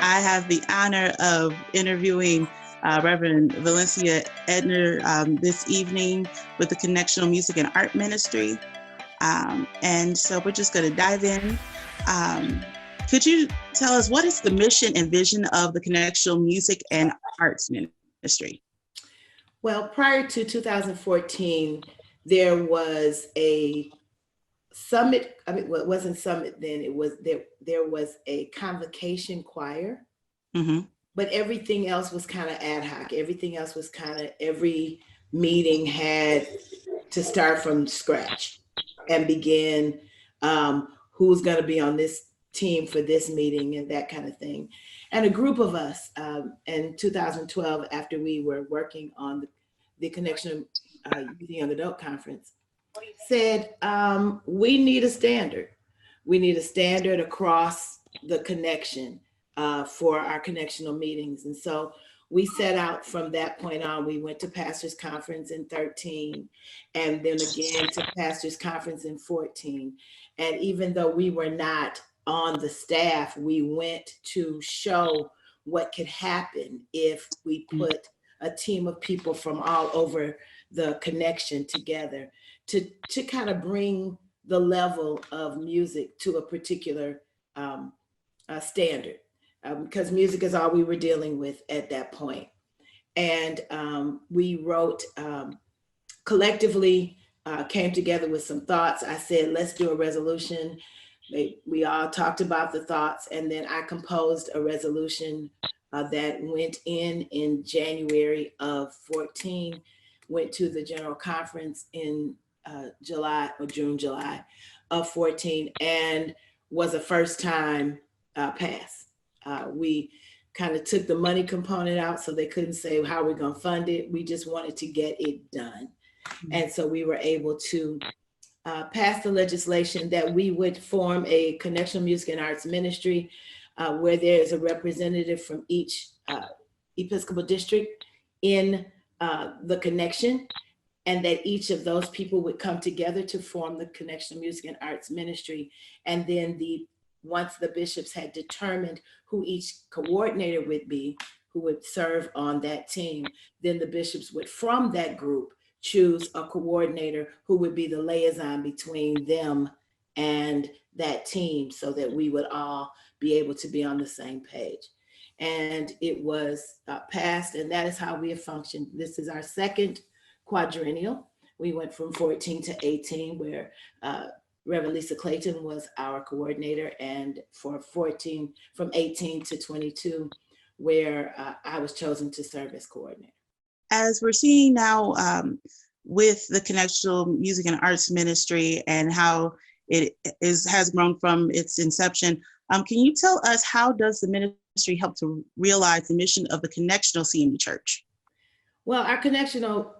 I have the honor of interviewing Reverend Valencia Edner this evening with the Connectional Music and Art Ministry. And so we're just going to dive in. Could you tell us what is the mission and vision of the Connectional Music and Arts Ministry? Well, prior to 2014, there was a summit. Well, it wasn't summit then. It was there was a convocation choir, but everything else was kind of ad hoc. Everything else was kind of, every meeting had to start from scratch and begin who's going to be on this team for this meeting and that kind of thing. And a group of us in 2012, after we were working on the Connection Youth and Young Adult Conference, said, we need a standard. We need a standard across the connection for our connectional meetings. And so we set out from that point on. We went to Pastors Conference in 13, and then again to Pastors Conference in 14. And even though we were not on the staff, we went to show what could happen if we put a team of people from all over the connection together to kind of bring the level of music to a particular standard, because music is all we were dealing with at that point. And we wrote collectively, came together with some thoughts. I said, let's do a resolution. We all talked about the thoughts, and then I composed a resolution that went in January of 14, went to the General Conference in June, July of 14, and was a first time pass. We kind of took the money component out, so they couldn't say how we're going to fund it. We just wanted to get it done. And so we were able to pass the legislation that we would form a Connectional Music and Arts Ministry where there is a representative from each Episcopal district in the connection, and that each of those people would come together to form the Connectional Music and Arts Ministry. And then once the bishops had determined who each coordinator would be, who would serve on that team, then the bishops would, from that group, choose a coordinator who would be the liaison between them and that team, so that we would all be able to be on the same page. And it was passed, and that is how we have functioned. This is our second quadrennial. We went from 14 to 18, where Reverend Lisa Clayton was our coordinator, and for 14, from 18 to 22, where I was chosen to serve as coordinator. As we're seeing now with the Connectional Music and Arts Ministry and how it has grown from its inception, can you tell us, how does the ministry help to realize the mission of the Connectional CME Church? Well, our connectional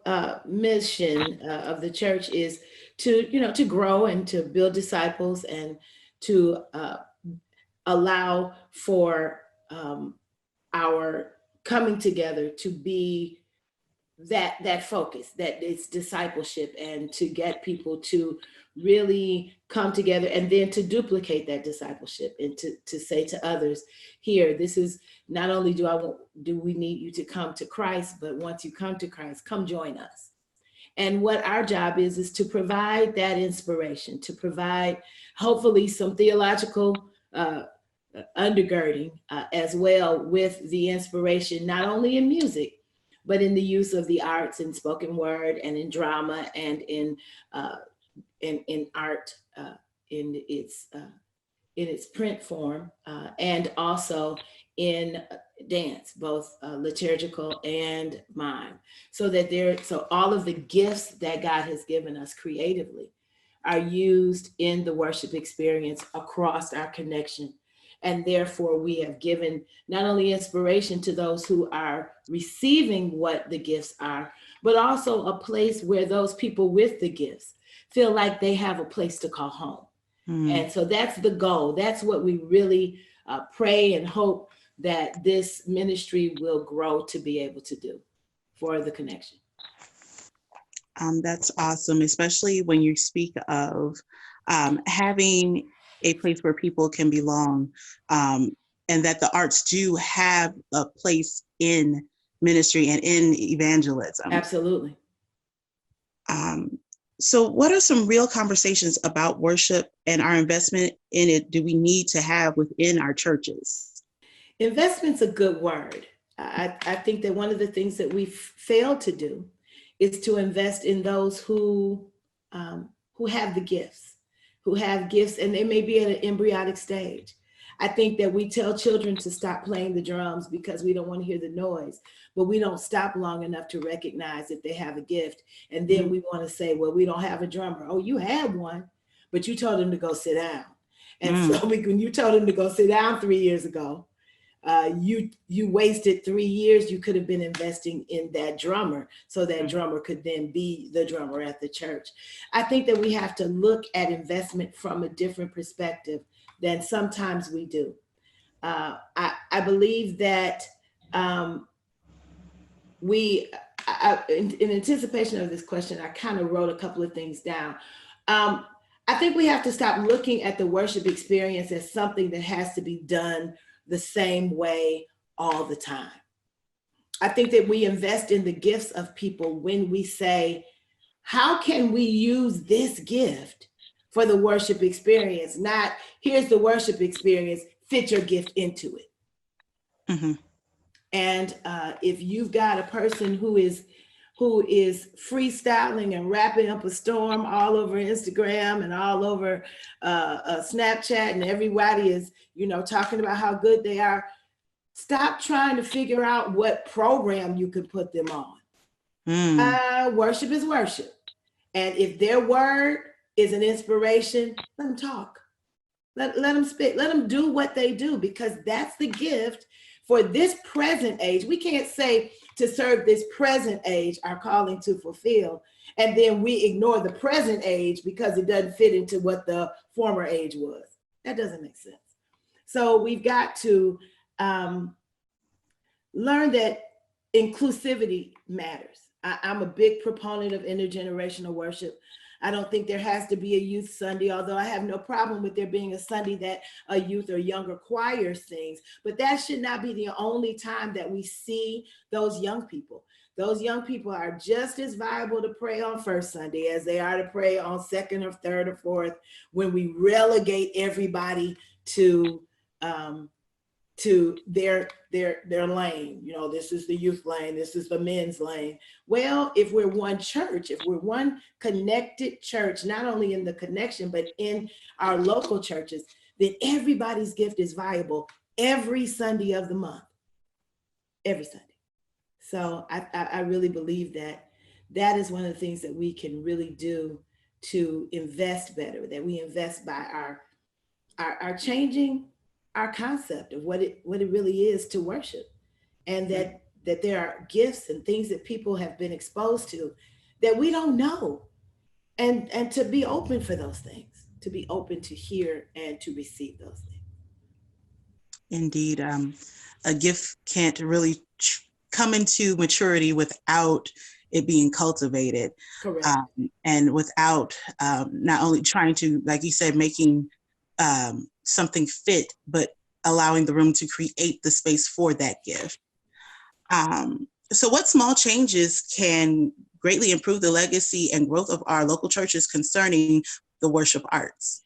mission of the church is to grow and to build disciples, and to allow for our coming together to be that focus, that it's discipleship, and to get people to really come together, and then to duplicate that discipleship, and to say to others, here, this is not only do we need you to come to Christ, but once you come to Christ, come join us. And what our job is to provide that inspiration, to provide hopefully some theological undergirding as well, with the inspiration, not only in music, but in the use of the arts, in spoken word, and in drama, and in art, in its print form, and also in dance, both liturgical and mime, so all of the gifts that God has given us creatively are used in the worship experience across our connection. And therefore, we have given not only inspiration to those who are receiving what the gifts are, but also a place where those people with the gifts feel like they have a place to call home. And so that's the goal. That's what we really pray and hope that this ministry will grow to be able to do for the connection. That's awesome, especially when you speak of having a place where people can belong. and that the arts do have a place in ministry and in evangelism. Absolutely. So what are some real conversations about worship and our investment in it do we need to have within our churches? Investment's a good word. I think that one of the things that we've failed to do is to invest in those who have the gifts, and they may be at an embryonic stage. I think that we tell children to stop playing the drums because we don't want to hear the noise, but we don't stop long enough to recognize that they have a gift. And then we want to say, well, we don't have a drummer. Oh, you had one, but you told him to go sit down. And so when you told him to go sit down 3 years ago, you wasted 3 years. You could have been investing in that drummer so that drummer could then be the drummer at the church. I think that we have to look at investment from a different perspective than sometimes we do. I believe that in anticipation of this question, I kind of wrote a couple of things down. I think we have to stop looking at the worship experience as something that has to be done the same way all the time. I think that we invest in the gifts of people when we say, how can we use this gift for the worship experience? Not, here's the worship experience, fit your gift into it. Mm-hmm. And if you've got a person who is freestyling and rapping up a storm all over Instagram and all over Snapchat, and everybody is, talking about how good they are, stop trying to figure out what program you could put them on. Worship is worship. And if their word is an inspiration, let them talk. Let them spit. Let them do what they do, because that's the gift for this present age. We can't say to serve this present age, our calling to fulfill, and then we ignore the present age because it doesn't fit into what the former age was. That doesn't make sense. So we've got to learn that inclusivity matters. I'm a big proponent of intergenerational worship. I don't think there has to be a youth Sunday, although I have no problem with there being a Sunday that a youth or younger choir sings, but that should not be the only time that we see those young people. Those young people are just as viable to pray on first Sunday as they are to pray on second or third or fourth, when we relegate everybody to their lane. This is the youth lane, this is the men's lane. Well, if we're one church, if we're one connected church, not only in the connection, but in our local churches, then everybody's gift is viable every Sunday of the month, every Sunday. So I really believe that is one of the things that we can really do to invest better, that we invest by our changing our concept of what it really is to worship, and that there are gifts and things that people have been exposed to that we don't know, and to be open for those things, to be open to hear and to receive those things. Indeed, a gift can't really come into maturity without it being cultivated. Correct. And without not only trying to, like you said, making something fit, but allowing the room to create the space for that gift. So what small changes can greatly improve the legacy and growth of our local churches concerning the worship arts?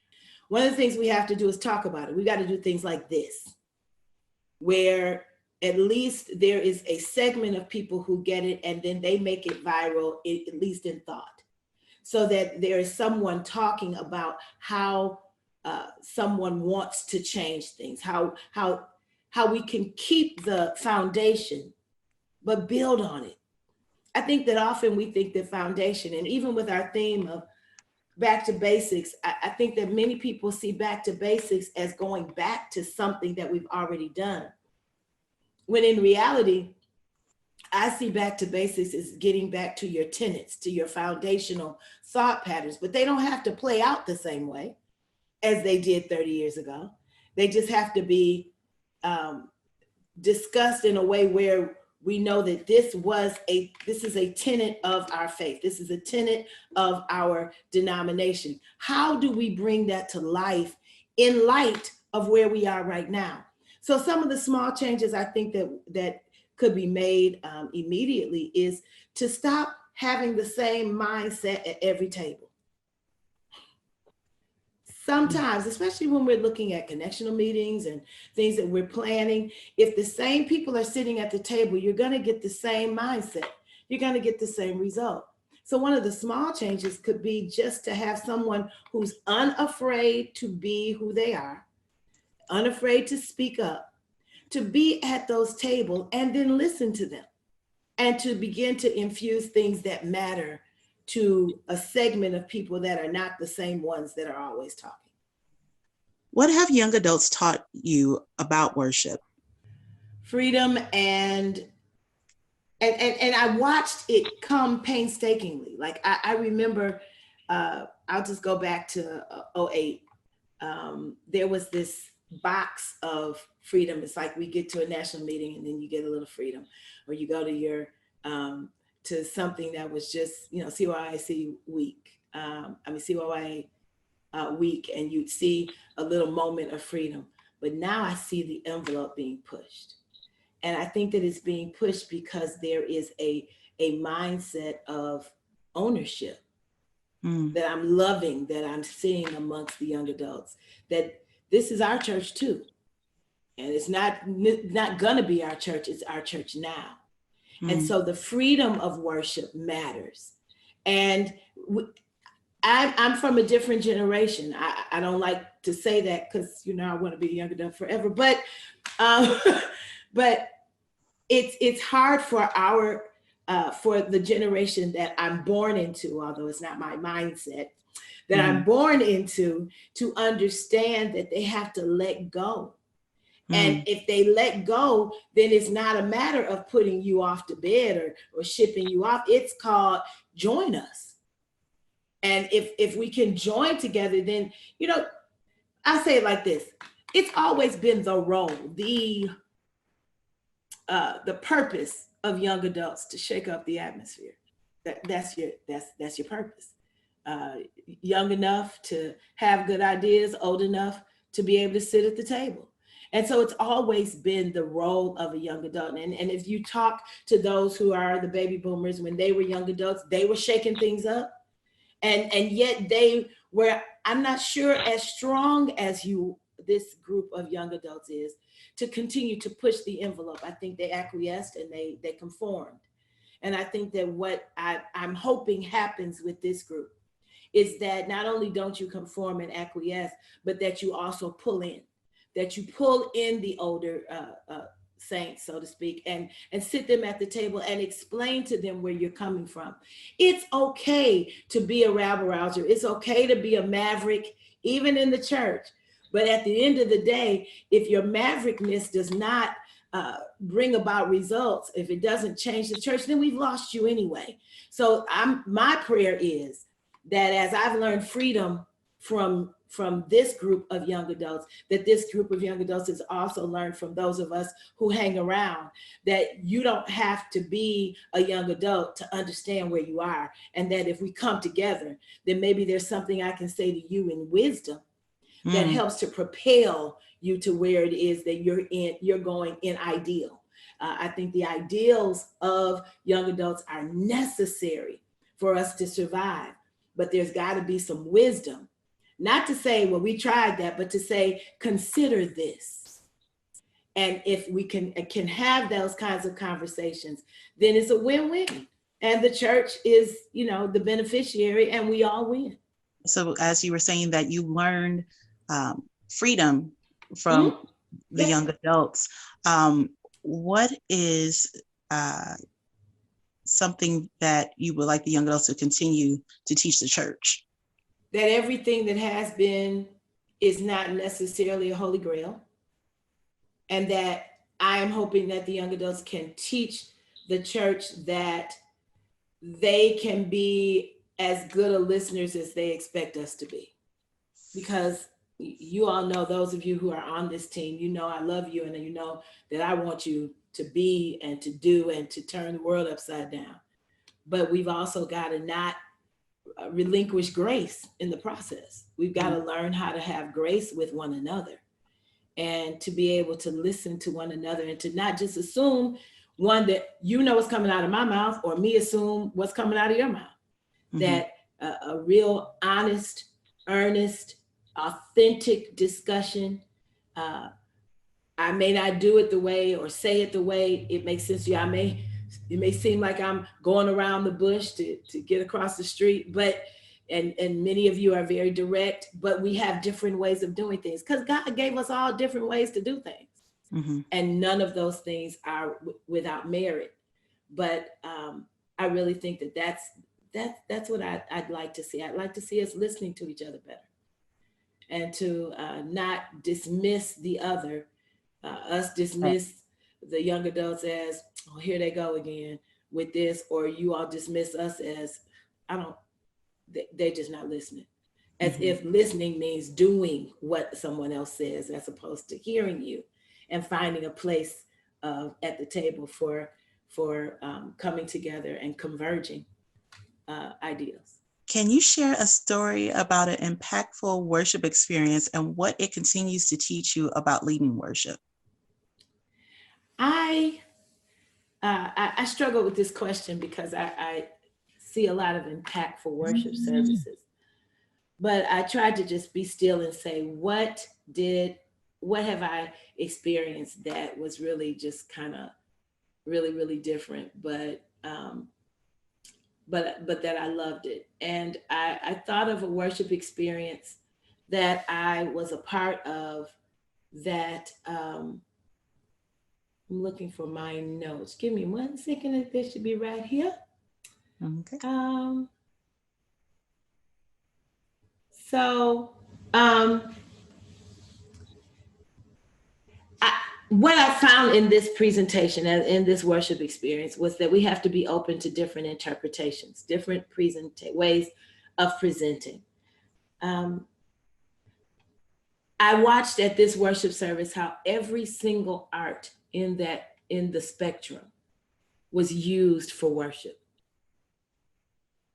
One of the things we have to do is talk about it. We got to do things like this, where at least there is a segment of people who get it, and then they make it viral, at least in thought, so that there is someone talking about how someone wants to change things, how we can keep the foundation, but build on it. I think that often we think the foundation, and even with our theme of back to basics, I think that many people see back to basics as going back to something that we've already done. When in reality, I see back to basics as getting back to your tenets, to your foundational thought patterns, but they don't have to play out the same way as they did 30 years ago. They just have to be discussed in a way where we know that this is a tenet of our faith. This is a tenet of our denomination. How do we bring that to life in light of where we are right now? So some of the small changes I think that could be made immediately is to stop having the same mindset at every table. Sometimes, especially when we're looking at connectional meetings and things that we're planning, if the same people are sitting at the table, you're going to get the same mindset. You're going to get the same result. So one of the small changes could be just to have someone who's unafraid to be who they are, unafraid to speak up, to be at those tables and then listen to them and to begin to infuse things that matter to a segment of people that are not the same ones that are always talking. What have young adults taught you about worship? Freedom and I watched it come painstakingly. Like I remember, I'll just go back to 08. There was this box of freedom. It's like we get to a national meeting and then you get a little freedom, or you go to your to something that was just, you know, CYAC week. CYA week, and you'd see a little moment of freedom. But now I see the envelope being pushed. And I think that it's being pushed because there is a mindset of ownership that I'm loving, that I'm seeing amongst the young adults, that this is our church too. And it's not gonna be our church, it's our church now. And so the freedom of worship matters. And I'm from a different generation. I don't like to say that because, you know, I want to be a young adult forever, but but it's hard for for the generation that I'm born into, although it's not my mindset, that I'm born into, to understand that they have to let go. And if they let go, then it's not a matter of putting you off to bed or shipping you off. It's called join us. And if we can join together, then, you know, I say it like this. It's always been the role, the purpose of young adults to shake up the atmosphere. That's your purpose. Young enough to have good ideas, old enough to be able to sit at the table. And so it's always been the role of a young adult. And if you talk to those who are the baby boomers, when they were young adults, they were shaking things up. And yet they were, I'm not sure, as strong as this group of young adults is, to continue to push the envelope. I think they acquiesced and they conformed. And I think that what I'm hoping happens with this group is that not only don't you conform and acquiesce, but that you also pull in, that you pull in the older saints, so to speak, and sit them at the table and explain to them where you're coming from. It's okay to be a rabble rouser. It's okay to be a maverick, even in the church. But at the end of the day, if your maverickness does not bring about results, if it doesn't change the church, then we've lost you anyway. So my prayer is that as I've learned freedom from this group of young adults, that this group of young adults has also learned from those of us who hang around, that you don't have to be a young adult to understand where you are. And that if we come together, then maybe there's something I can say to you in wisdom that helps to propel you to where it is that you're going in ideal. I think the ideals of young adults are necessary for us to survive, but there's got to be some wisdom. Not to say, well, we tried that, but to say, consider this. And if we can have those kinds of conversations, then it's a win-win. And the church is, you know, the beneficiary, and we all win. So as you were saying that you learned freedom from the young adults, what is something that you would like the young adults to continue to teach the church? That everything that has been is not necessarily a holy grail. And that I am hoping that the young adults can teach the church that they can be as good a listeners as they expect us to be. Because you all know, those of you who are on this team, you know I love you, and you know that I want you to be and to do and to turn the world upside down. But we've also got to not relinquish grace in the process. We've got to learn how to have grace with one another. and to be able to listen to one another and to not just assume one that you know what's coming out of my mouth or me assume what's coming out of your mouth. Mm-hmm. That a real honest, earnest, authentic discussion. I may not do it the way or say it the way it makes sense to you. It may seem like I'm going around the bush to get across the street, but and many of you are very direct, but we have different ways of doing things because God gave us all different ways to do things. Mm-hmm. And none of those things are without merit. But I really think that's what I'd like to see. I'd like to see us listening to each other better and to not dismiss the other, us dismiss the young adults as, oh, here they go again with this, or you all dismiss us as, they're just not listening. As mm-hmm. if listening means doing what someone else says as opposed to hearing you and finding a place at the table for coming together and converging ideals. Can you share a story about an impactful worship experience and what it continues to teach you about leading worship? I struggle with this question because I see a lot of impactful worship services, but I tried to just be still and say, what have I experienced that was really just kind of really, really different, but that I loved it. And I thought of a worship experience that I was a part of that, I'm looking for my notes. Give me 1 second. They should be right here. Okay. What I found in this presentation and in this worship experience was that we have to be open to different interpretations, different ways of presenting. I watched at this worship service how every single art in the spectrum was used for worship.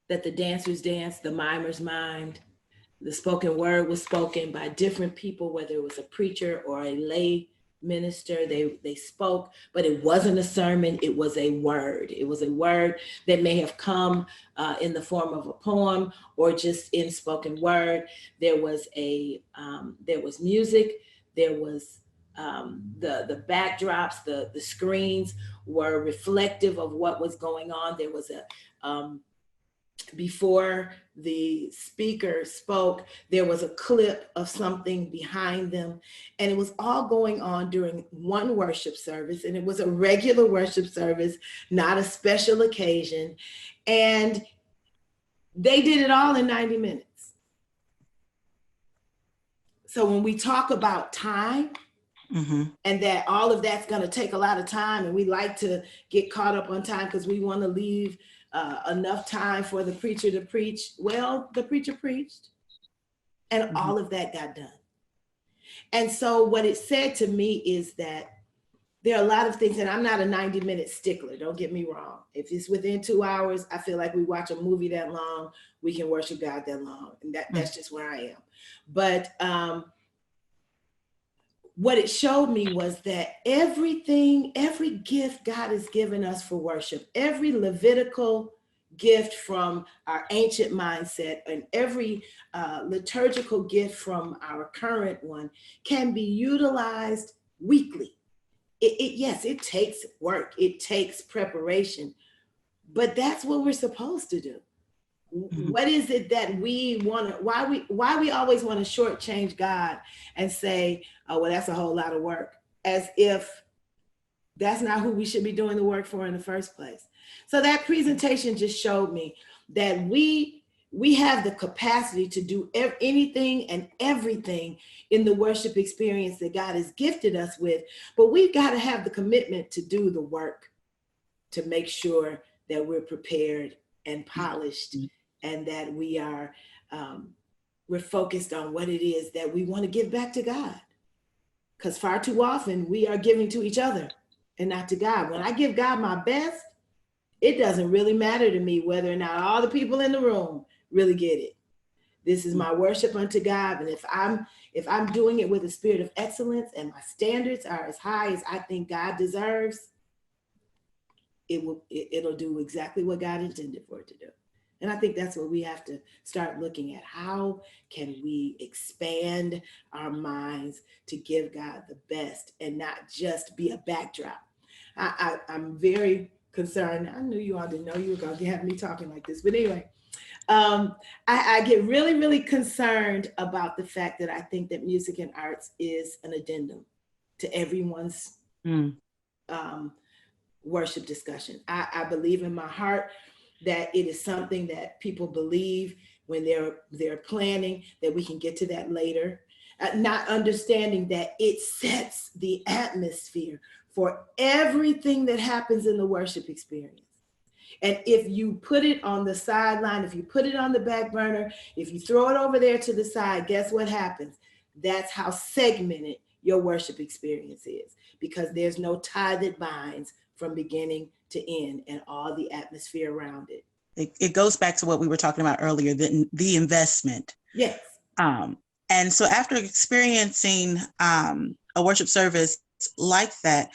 That the dancers danced, the mimers mimed, the spoken word was spoken by different people, whether it was a preacher or a lay minister, they spoke, but it wasn't a sermon, it was a word. It was a word that may have come in the form of a poem or just in spoken word. There was music, there was the backdrops, the screens were reflective of what was going on. There was before the speaker spoke, there was a clip of something behind them, and it was all going on during one worship service, and it was a regular worship service, not a special occasion, and they did it all in 90 minutes. So when we talk about time, mm-hmm. and that all of that's going to take a lot of time, and we like to get caught up on time because we want to leave enough time for the preacher to preach. Well, the preacher preached, and mm-hmm. all of that got done. And so what it said to me is that there are a lot of things, and I'm not a 90-minute stickler, don't get me wrong. If it's within 2 hours, I feel like we watch a movie that long, we can worship God that long. And that's just where I am. But what it showed me was that every gift God has given us for worship, every Levitical gift from our ancient mindset and every liturgical gift from our current one can be utilized weekly. Yes, it takes work, it takes preparation, but that's what we're supposed to do. Mm-hmm. What is it that we want to, why we always want to shortchange God and say, oh, well, that's a whole lot of work, as if that's not who we should be doing the work for in the first place. So that presentation just showed me that we have the capacity to do anything and everything in the worship experience that God has gifted us with, but we've got to have the commitment to do the work to make sure that we're prepared and polished, mm-hmm. and that we are we're focused on what it is that we want to give back to God. Because far too often we are giving to each other and not to God. When I give God my best, it doesn't really matter to me whether or not all the people in the room really get it. This is my worship unto God. And if I'm If I'm doing it with a spirit of excellence and my standards are as high as I think God deserves, it'll do exactly what God intended for it to do. And I think that's what we have to start looking at. How can we expand our minds to give God the best and not just be a backdrop? I'm very concerned. I knew you all didn't know you were going to have me talking like this. But anyway, I get really, really concerned about the fact that I think that music and arts is an addendum to everyone's worship discussion. I believe in my heart that it is something that people believe when they're planning, that we can get to that later, not understanding that it sets the atmosphere for everything that happens in the worship experience. And if you put it on the sideline, if you put it on the back burner, if you throw it over there to the side, guess what happens? That's how segmented your worship experience is, because there's no tie that binds from beginning to end and all the atmosphere around it. It goes back to what we were talking about earlier, the investment. Yes. And so after experiencing a worship service like that,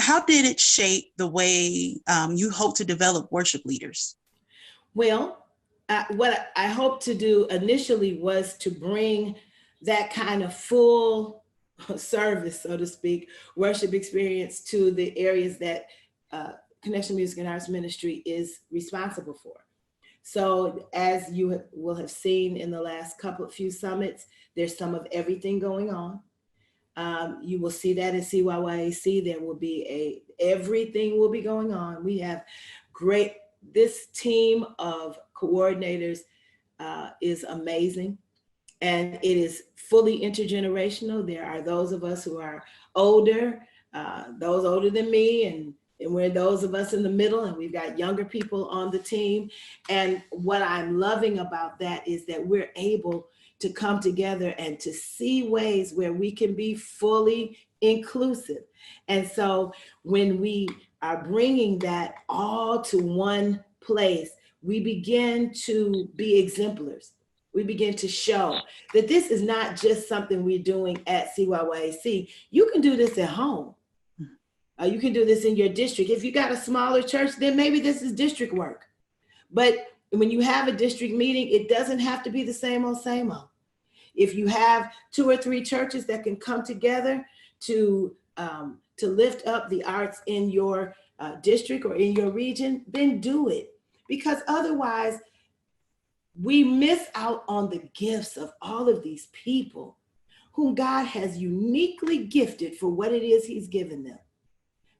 how did it shape the way you hope to develop worship leaders? Well, what I hope to do initially was to bring that kind of full service, so to speak, worship experience to the areas that Connection Music and Arts Ministry is responsible for. So as you will have seen in the last few summits, there's some of everything going on. You will see that at CYAC. There will be everything will be going on. We have this team of coordinators is amazing, and it is fully intergenerational. There are those of us who are older, those older than me, and we're those of us in the middle, and we've got younger people on the team. And what I'm loving about that is that we're able to come together and to see ways where we can be fully inclusive. And so when we are bringing that all to one place, we begin to be exemplars. We begin to show that this is not just something we're doing at CYAC. You can do this at home. You can do this in your district. If you got a smaller church, then maybe this is district work. But when you have a district meeting, it doesn't have to be the same old, same old. If you have 2 or 3 churches that can come together to lift up the arts in your district or in your region, then do it. Because otherwise, we miss out on the gifts of all of these people whom God has uniquely gifted for what it is he's given them,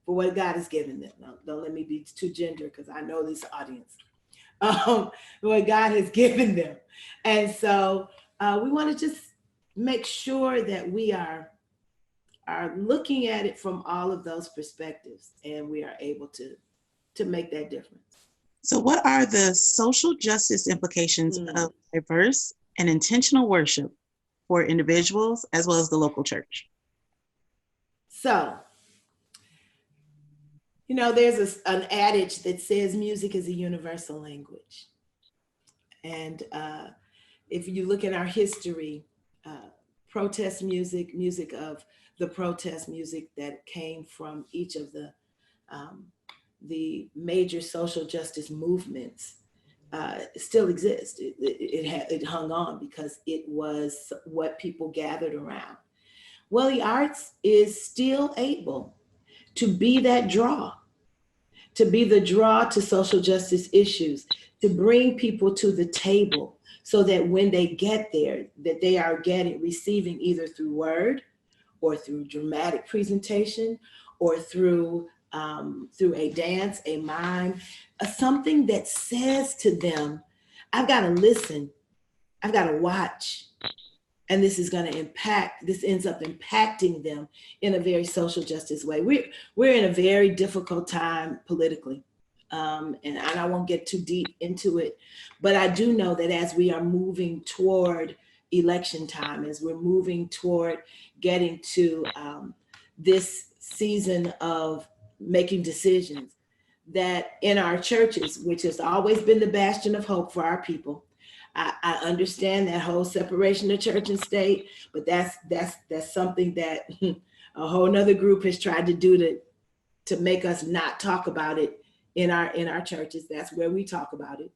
for what God has given them. Now, don't let me be too gender, because I know this audience. What God has given them. And so we want to just make sure that we are looking at it from all of those perspectives, and we are able to make that difference. So what are the social justice implications of diverse and intentional worship for individuals as well as the local church? So, there's an adage that says music is a universal language. And if you look at our history, protest music of the protest music that came from each of the major social justice movements still exists. It hung on because it was what people gathered around. Well, the arts is still able to be that draw, to be the draw to social justice issues, to bring people to the table so that when they get there, that they are receiving either through word or through dramatic presentation or through a dance, a mime, something that says to them, I've got to listen, I've got to watch, and this ends up impacting them in a very social justice way. We're in a very difficult time politically, and I won't get too deep into it, but I do know that as we are moving toward election time, as we're moving toward getting to this season of making decisions, that in our churches, which has always been the bastion of hope for our people, I understand that whole separation of church and state, but that's something that a whole nother group has tried to do to make us not talk about it in our churches. That's where we talk about it.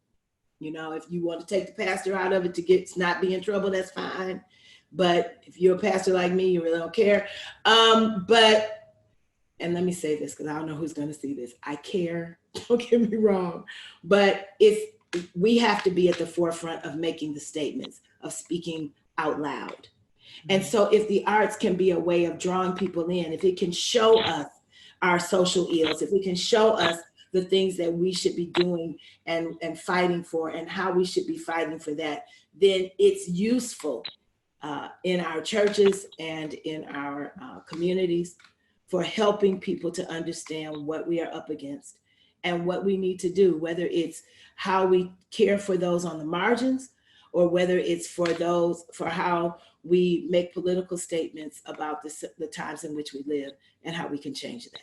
You know, if you want to take the pastor out of it to not be in trouble, that's fine. But if you're a pastor like me, you really don't care. But, and let me say this, because I don't know who's going to see this. I care, don't get me wrong. But we have to be at the forefront of making the statements, of speaking out loud. And so if the arts can be a way of drawing people in, if it can show us our social ills, if it can show us the things that we should be doing and fighting for, and how we should be fighting for that, then it's useful in our churches and in our communities for helping people to understand what we are up against and what we need to do, whether it's how we care for those on the margins, or whether it's for how we make political statements about the times in which we live and how we can change that.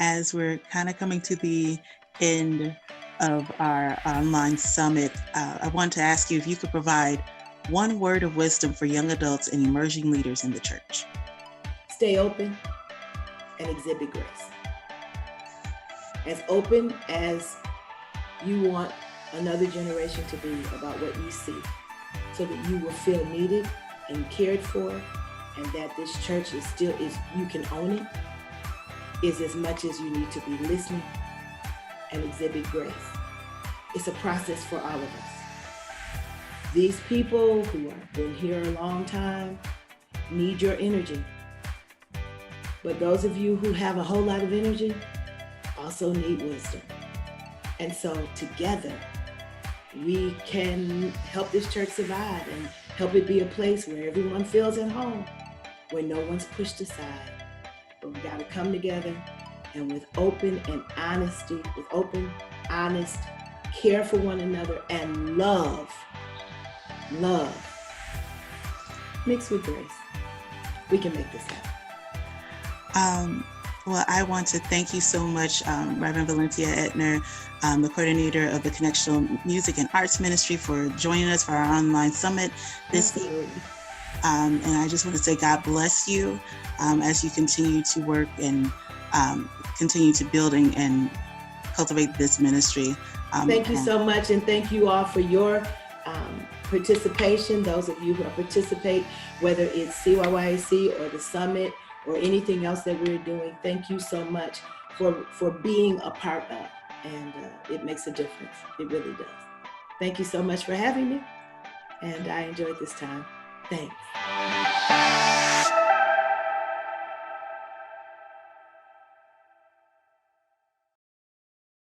As we're kind of coming to the end of our online summit, I want to ask you if you could provide one word of wisdom for young adults and emerging leaders in the church. Stay open and exhibit grace. As open as you want another generation to be about what you see, so that you will feel needed and cared for, and that this church you can own it, is as much as you need to be listening and exhibit grace. It's a process for all of us. These people who have been here a long time need your energy. But those of you who have a whole lot of energy also need wisdom. And so together, we can help this church survive and help it be a place where everyone feels at home, where no one's pushed aside. But we got to come together and with open and honesty, with open, honest, care for one another, and love mixed with grace, we can make this happen. Well, I want to thank you so much, Reverend Valencia Edner, the coordinator of the Connectional Music and Arts Ministry, for joining us for our online summit this week. And I just want to say God bless you as you continue to work and continue to building and cultivate this ministry. Thank you so much, and thank you all for your participation. Those of you who participate, whether it's CYAC or the summit or anything else that we're doing, thank you so much for being a part of, and it makes a difference. It really does. Thank you so much for having me, and I enjoyed this time. Thanks.